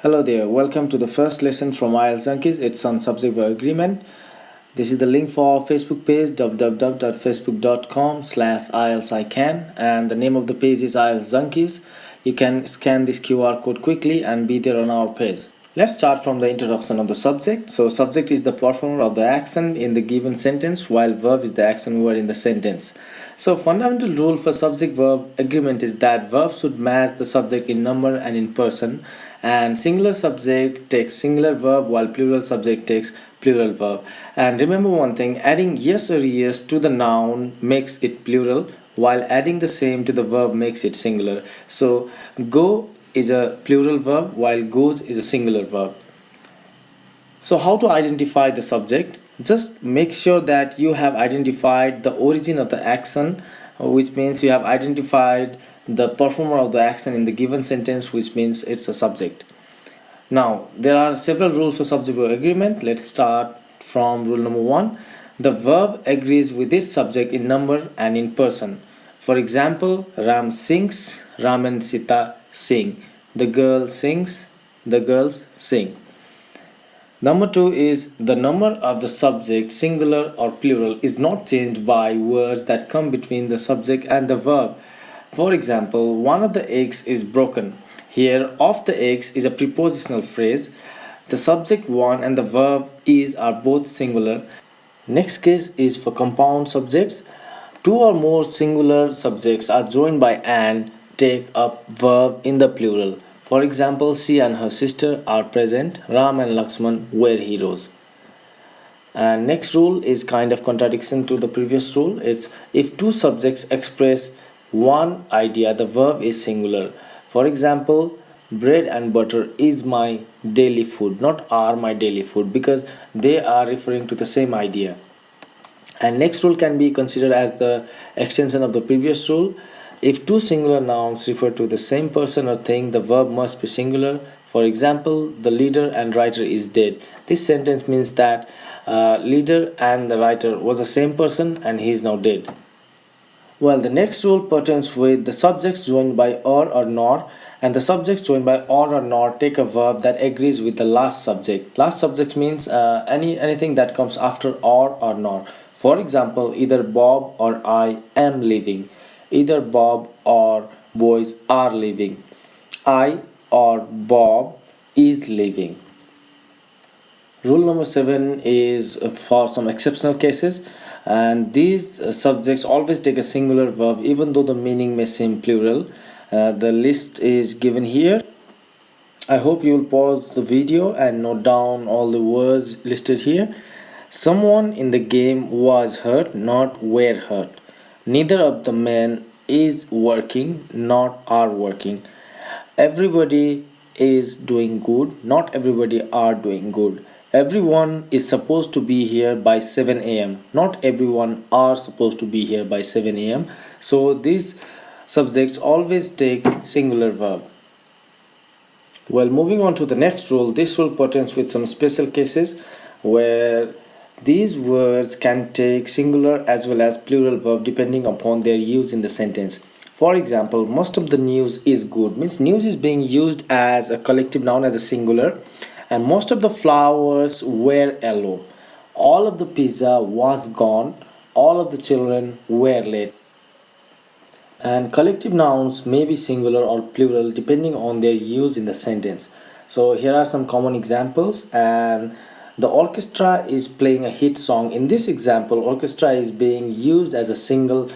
Hello there, welcome to the first lesson from IELTS Junkies. It's on subject verb agreement. This is the link for our Facebook page www.facebook.com/IELTSICAN, and the name of the page is IELTS Junkies. You can scan this QR code quickly and be there on our page. Let's start from the introduction of the subject. So subject is the performer of the action in the given sentence, while verb is the action word in the sentence. So fundamental rule for subject verb agreement is that verbs should match the subject in number and in person, and singular subject takes singular verb while plural subject takes plural verb. And remember one thing, adding yes or yes to the noun makes it plural, while adding the same to the verb makes it singular. So go is a plural verb while goes is a singular verb. So how to identify the subject? Just make sure that you have identified the origin of the action, which means you have identified the performer of the action in the given sentence, which means it's a subject. Now there are several rules for subject verb agreement. Let's start from rule number 1. The verb agrees with its subject in number and in person. For example, Ram sings, Ram and Sita sing. The girl sings, the girls sing. Number 2 is the number of the subject, singular or plural, is not changed by words that come between the subject and the verb. For example, one of the eggs is broken. Here, of the eggs is a prepositional phrase. The subject one and the verb is are both singular. Next case is for compound subjects. Two or more singular subjects are joined by and take up verb in the plural. For example, she and her sister are present. Ram and Lakshman were heroes. And next rule is kind of contradiction to the previous rule. It's if two subjects express one idea, the verb is singular. For example, bread and butter is my daily food, not are my daily food, because they are referring to the same idea. And next rule can be considered as the extension of the previous rule. If two singular nouns refer to the same person or thing, the verb must be singular. For example, the leader and writer is dead. This sentence means that leader and the writer was the same person and he is now dead. Well, the next rule pertains with the subjects joined by or nor, and the subjects joined by or nor take a verb that agrees with the last subject. Last subject means anything that comes after or nor. For example, either Bob or I am leaving. Either Bob or boys are leaving. I or Bob is leaving. Rule number 7 is for some exceptional cases, and these subjects always take a singular verb even though the meaning may seem plural. The list is given here. I hope you will pause the video and note down all the words listed here. Someone in the game was hurt, not were hurt. Neither of the men is working, not are working. Everybody is doing good, not everybody are doing good. Everyone is supposed to be here by 7 a.m. Not everyone are supposed to be here by 7 a.m. So these subjects always take singular verb. Well, moving on to the next rule, this rule pertains with some special cases where these words can take singular as well as plural verb depending upon their use in the sentence. For example, most of the news is good means news is being used as a collective noun as a singular, and most of the flowers were yellow. All of the pizza was gone. All of the children were late. And collective nouns may be singular or plural depending on their use in the sentence. So here are some common examples. And the orchestra is playing a hit song. In this example, orchestra is being used as a single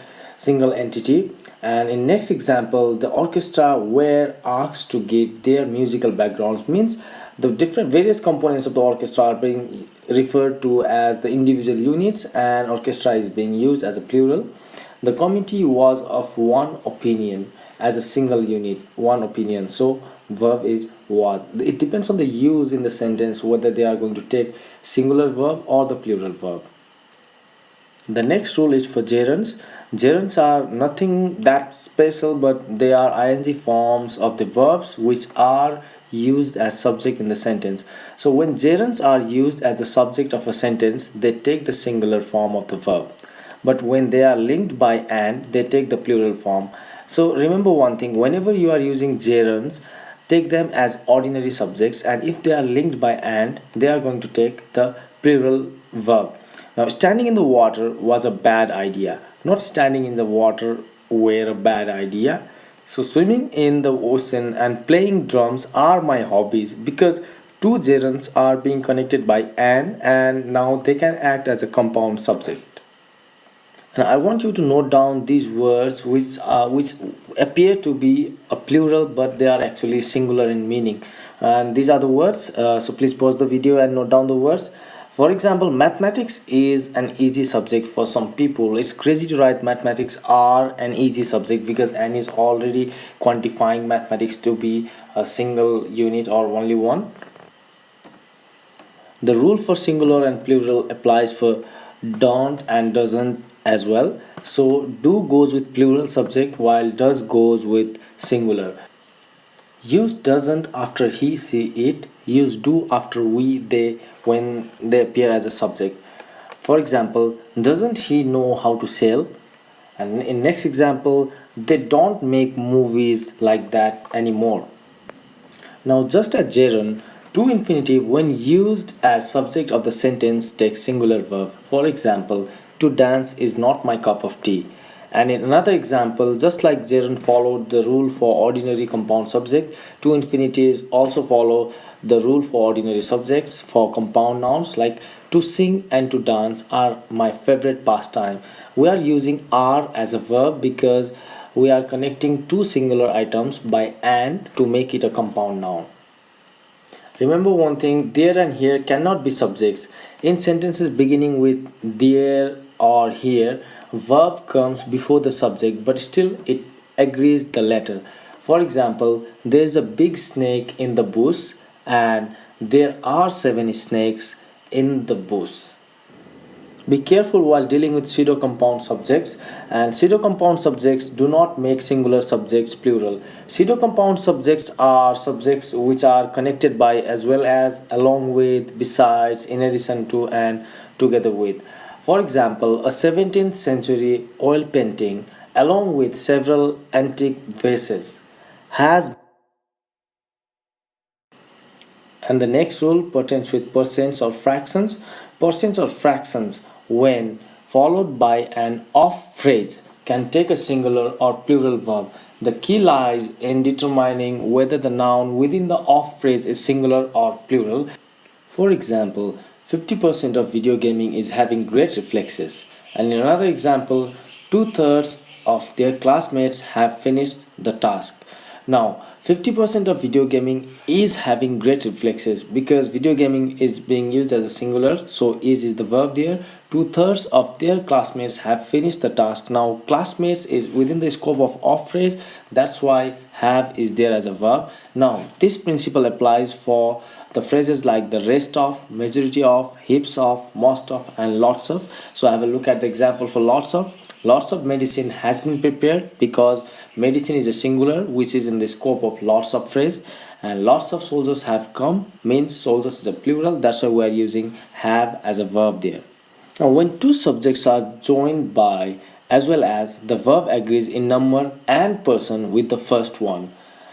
entity. And in next example, the orchestra were asked to give their musical backgrounds, means the different various components of the orchestra are being referred to as the individual units, and orchestra is being used as a plural. The committee was of one opinion as a single unit, one opinion. So verb is was. It depends on the use in the sentence whether they are going to take singular verb or the plural verb. The next rule is for gerunds. Gerunds are nothing that special, but they are ing forms of the verbs which are used as subject in the sentence. So when gerunds are used as the subject of a sentence, they take the singular form of the verb. But when they are linked by and, they take the plural form. So remember one thing, whenever you are using gerunds, take them as ordinary subjects, and if they are linked by and, they are going to take the plural verb. Now, standing in the water was a bad idea. Not standing in the water were a bad idea. So, swimming in the ocean and playing drums are my hobbies, because two gerunds are being connected by and now they can act as a compound subject. And I want you to note down these words which appear to be a plural, but they are actually singular in meaning. And these are the words. So please pause the video and note down the words. For example, mathematics is an easy subject for some people. It's crazy to write mathematics are an easy subject, because n is already quantifying mathematics to be a single unit or only one. The rule for singular and plural applies for don't and doesn't as well. So do goes with plural subject while does goes with singular. Use doesn't after he, she, it. Use do after we, they when they appear as a subject. For example, doesn't he know how to sail? And in next example, they don't make movies like that anymore. Now, just as gerund, to infinitive when used as subject of the sentence takes singular verb. For example, to dance is not my cup of tea. And in another example, just like gerund followed the rule for ordinary compound subject, to infinitives also follow the rule for ordinary subjects for compound nouns, like to sing and to dance are my favorite pastime. We are using are as a verb because we are connecting two singular items by and to make it a compound noun. Remember one thing, there and here cannot be subjects. In sentences beginning with there or here, verb comes before the subject, but still it agrees the letter. For example, there is a big snake in the bush and there are 7 snakes in the bush. Be careful while dealing with pseudo compound subjects, and pseudo compound subjects do not make singular subjects plural. Pseudo compound subjects are subjects which are connected by, as well as, along with, besides, in addition to, and together with. For example, a 17th century oil painting, along with several antique vases, has. And the next rule pertains with percents or fractions. Percents or fractions, when followed by an off phrase, can take a singular or plural verb. The key lies in determining whether the noun within the off phrase is singular or plural. For example, 50% of video gaming is having great reflexes. And in another example, 2/3 of their classmates have finished the task. Now, 50% of video gaming is having great reflexes, because video gaming is being used as a singular, so is the verb there. 2/3 of their classmates have finished the task. Now, classmates is within the scope of off phrase, that's why have is there as a verb. Now, this principle applies for the phrases like the rest of, majority of, heaps of, most of, and lots of. So have a look at the example for lots of. Lots of medicine has been prepared, because medicine is a singular which is in the scope of lots of phrase, and lots of soldiers have come means soldiers is a plural, that's why we are using have as a verb there. Now, when two subjects are joined by as well as, the verb agrees in number and person with the first one.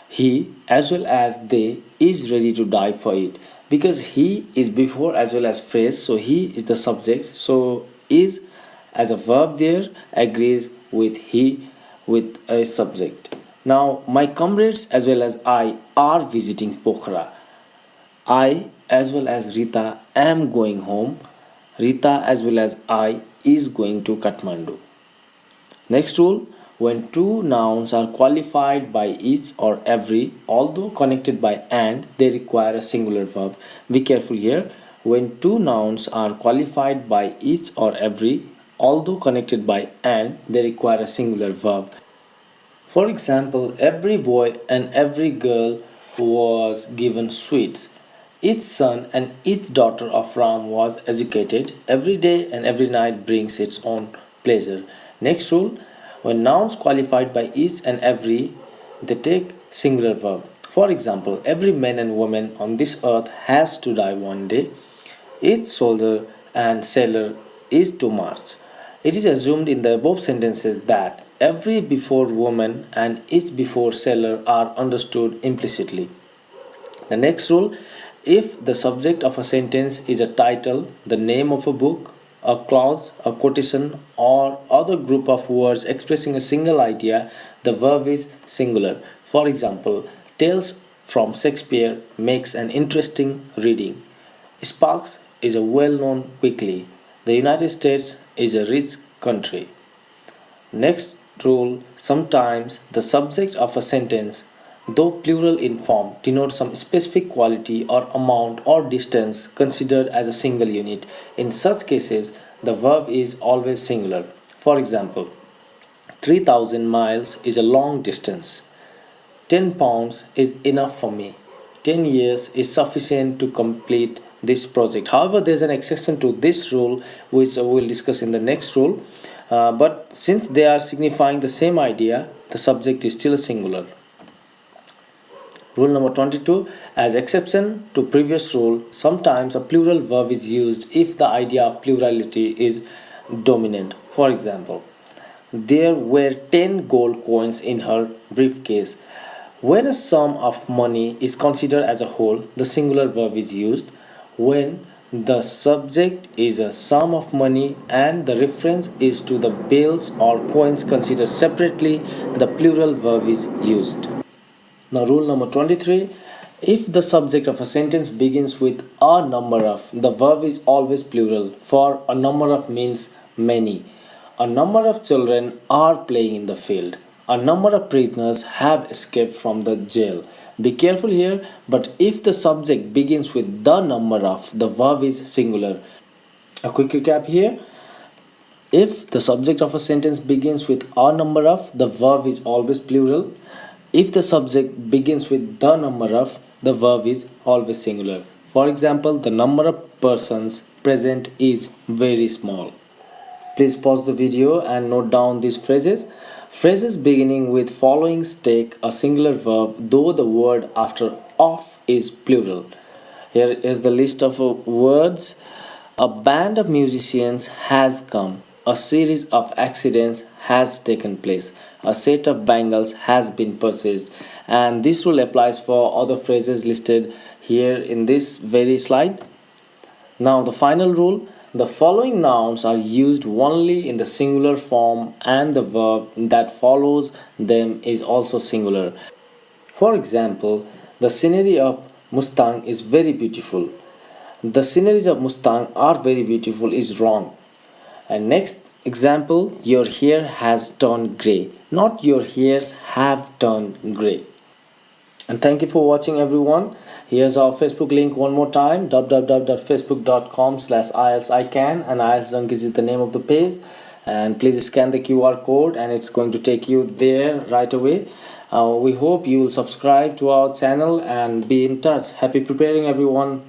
He as well as they is ready to die for it, because he is before as well as phrase, so he is the subject, so is as a verb there agrees with he with a subject. Now, my comrades as well as I are visiting Pokhara. I as well as Rita am going home. Rita as well as I is going to Kathmandu. Next rule, when two nouns are qualified by each or every, although connected by and, they require a singular verb. Be careful here. When two nouns are qualified by each or every, although connected by and, they require a singular verb. For example, every boy and every girl was given sweets. Each son and each daughter of Ram was educated. Every day and every night brings its own pleasure. Next rule, when nouns qualified by each and every, they take singular verb. For example, every man and woman on this earth has to die one day. Each soldier and sailor is to march. It is assumed in the above sentences that every before woman and each before sailor are understood implicitly. The next rule, if the subject of a sentence is a title, the name of a book, a clause, a quotation, or other group of words expressing a single idea, the verb is singular. For example, Tales from Shakespeare makes an interesting reading. Sparks is a well-known weekly. The United States is a rich country. Next rule, sometimes the subject of a sentence, though plural in form, denotes some specific quality or amount or distance considered as a single unit. In such cases, the verb is always singular. For example, 3,000 miles is a long distance. 10 pounds is enough for me. 10 years is sufficient to complete this project. However, there's an exception to this rule, which we'll discuss in the next rule. But since they are signifying the same idea, the subject is still singular. Rule number 22. As exception to previous rule, sometimes a plural verb is used if the idea of plurality is dominant. For example, there were 10 gold coins in her briefcase. When a sum of money is considered as a whole, the singular verb is used. When the subject is a sum of money and the reference is to the bills or coins considered separately, the plural verb is used. Now, rule number 23. If the subject of a sentence begins with a number of, the verb is always plural, for a number of means many. A number of children are playing in the field. A number of prisoners have escaped from the jail. Be careful here, but if the subject begins with the number of, the verb is singular. A quick recap here. If the subject of a sentence begins with a number of, the verb is always plural. If the subject begins with the number of, the verb is always singular. For example, the number of persons present is very small. Please pause the video and note down these phrases. Phrases beginning with followings take a singular verb, though the word after of is plural. Here is the list of words. A band of musicians has come. A series of accidents has taken place. A set of bangles has been purchased. And this rule applies for other phrases listed here in this very slide. Now, the final rule. The following nouns are used only in the singular form and the verb that follows them is also singular. For example, the scenery of Mustang is very beautiful. The sceneries of Mustang are very beautiful is wrong. And next example, your hair has turned grey, not your hairs have turned grey. And thank you for watching, everyone. Here's our Facebook link one more time, www.facebook.com/IELTSICAN, and IELTS Junkies is the name of the page. And please scan the QR code and it's going to take you there right away. We hope you will subscribe to our channel and be in touch. Happy preparing, everyone.